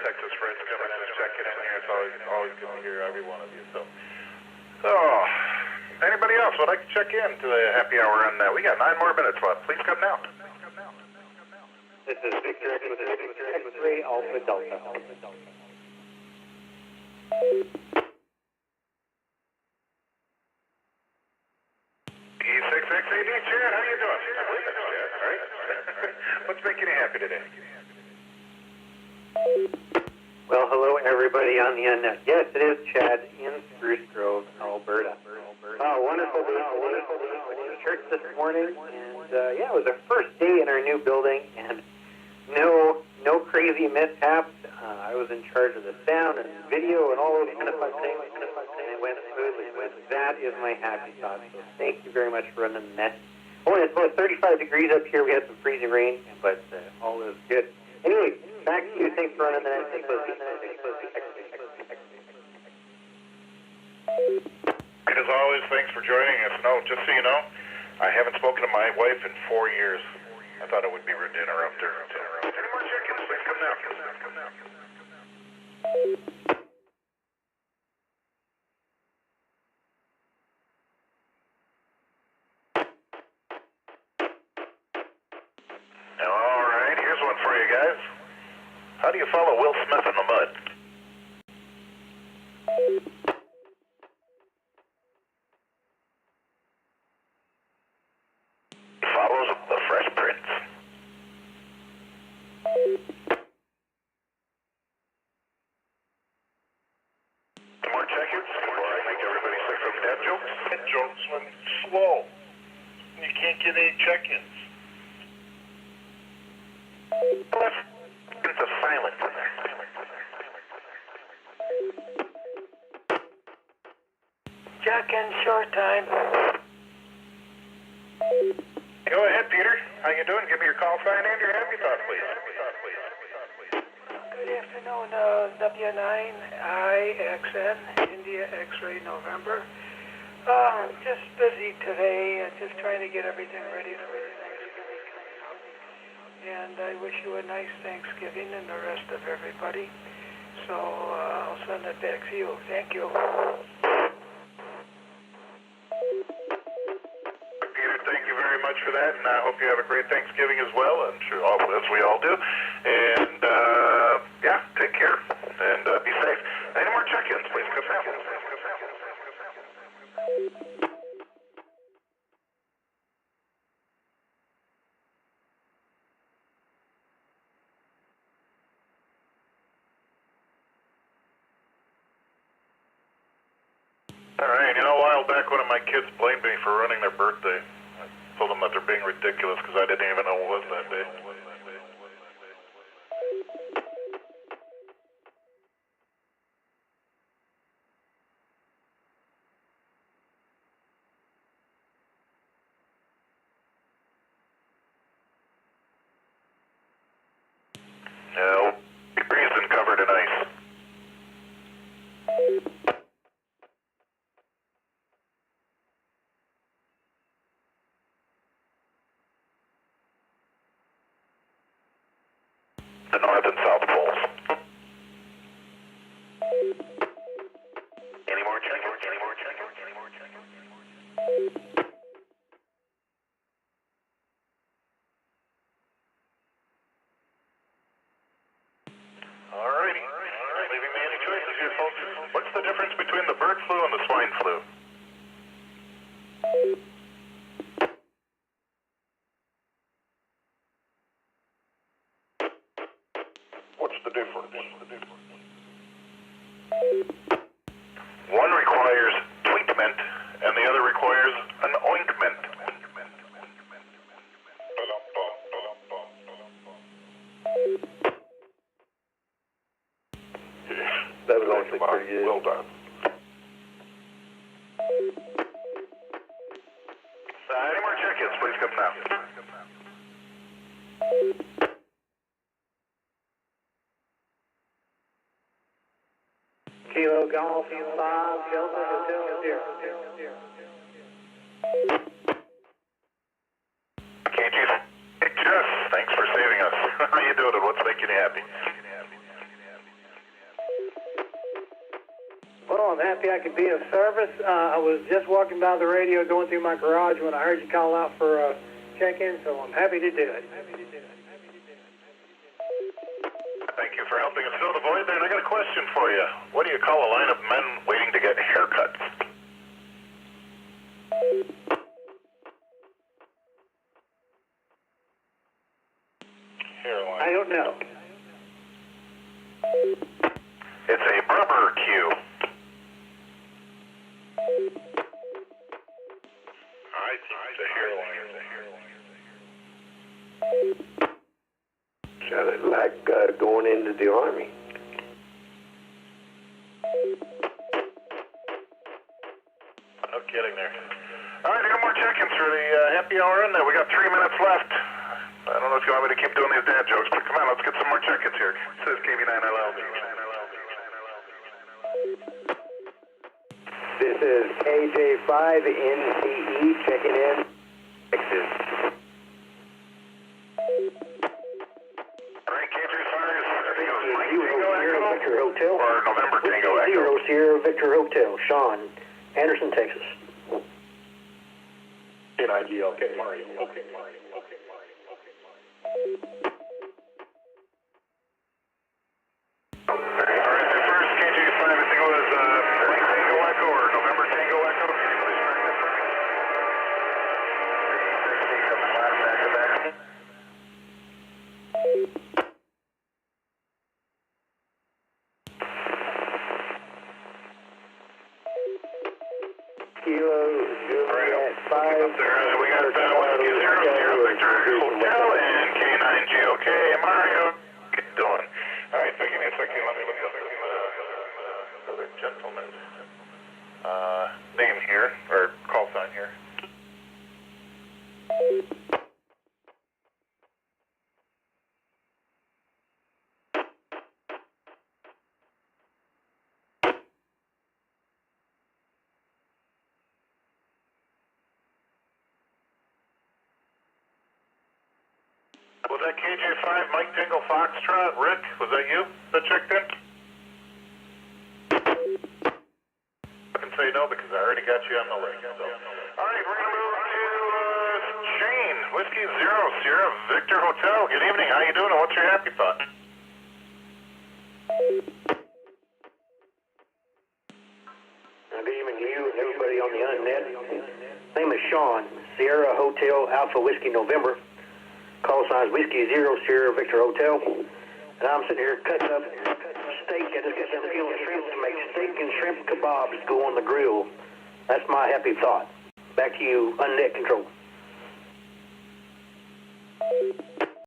Texas friends coming in and checking in here. It's always good to hear every one of you. So anybody else would like to check in to the happy hour on that? We got 9 more minutes left. Please come now. This is Victor X-ray Alpha Delta. E6XAD, Chad, how you doing? Chad in Spruce Grove, Alberta. Oh, wonderful day. Went to church this morning, and yeah, it was our first day in our new building, and no crazy mishaps. I was in charge of the sound and video and all those kind of fun things, and it went smoothly. That is my happy thought. So thank you very much for running the net. Oh, it's about 35 degrees up here. We had some freezing rain, but all is good. Anyway, back to you. Thanks for running the net. And as always, thanks for joining us. No, just so you know, I haven't spoken to my wife in 4 years. I thought it would be rude to interrupt her. Any more chickens? Please come now. All right, here's one for you guys. How do you follow Will Smith in the mud? He follows the Fresh Prince. Some more check-ins before I make everybody sick from dad jokes? Dad jokes when slow. You can't get any check-ins. It's a silence in there. Check-in short time. Go ahead, Peter. How you doing? Give me your call sign and your happy thought, please. Good afternoon, W9IXN, India X-Ray November. Just busy today, just trying to get everything ready for Thanksgiving coming up. And I wish you a nice Thanksgiving and the rest of everybody. So I'll send it back to you. Thank you. Peter, thank you very much for that, and I hope you have a great Thanksgiving as well. I'm sure as we all do. And yeah, take care and be safe. Any more check-ins, please? Come now. All right, you know, a while back, one of my kids blamed me for ruining their birthday. I told them that they're being ridiculous because I didn't even know what was that day. No, degrees been covered in ice. The North and South Poles. Any more check-ins? Any more check-ins? Any more check-ins? Alrighty. Leaving me any choices here, folks. What's the difference between the bird flu and the swine flu? What's the difference? One requires tweetment, and the other requires an ointment. That was honestly pretty good. Well done. Any more check-ins, please come now. Kilo Golf 5, Delta Hotel 0. KG, hey, Jess, thanks for saving us. How you doing and what's making you happy? Well, I'm happy I could be of service. I was just walking by the radio going through my garage when I heard you call out for a check-in, so I'm happy to do it. Thank you for helping us fill the void there. And I got a question for you. What do you call a line of men waiting to get haircuts? Hairline. I don't know. It's a barber queue. going into the Army. No kidding there. All right, I got more check-ins for the happy hour in there. We got 3 minutes left. I don't know if you want me to keep doing these dad jokes, but come on, let's get some more check-ins here. It says KB9LL. This is KJ5NCE checking in. Texas. All right, KJ5 is, I think it was Mike Zero Tango Sierra Echo, Victor Hotel. or November Tango Echo. Zero Sierra Victor Hotel. Sean, Anderson, Texas. N-I-G, okay, Mario, okay, Mario, okay, Mario, okay, Mario. All right, the first KJ5, I think it was Mike Tango Echo or November Tango Echo. Please track that for me. 360 coming last back-to-back. Kilo Juliet 5. Up there, we got Whiskey 00 Victor Hotel and K9GOK. Mario, get doing. All right, so give me a second. Let me look up another gentleman's name here, or call sign here. Was that KJ5 Mike Dingle Foxtrot? Rick, was that you that checked in? I can say no because I already got you on the list. So. All right, we're going to move to Shane, Whiskey 0 Sierra Victor Hotel. Good evening. How you doing and what's your happy thought? Good evening to you and everybody on the Unnet. Name is Sean, Sierra Hotel Alpha Whiskey November. Call sign is Whiskey 0 Sierra Victor Hotel. And I'm sitting here cutting up steak. I just got some peeled shrimp to make steak and shrimp kebabs go on the grill. That's my happy thought. Back to you, Unnet Control.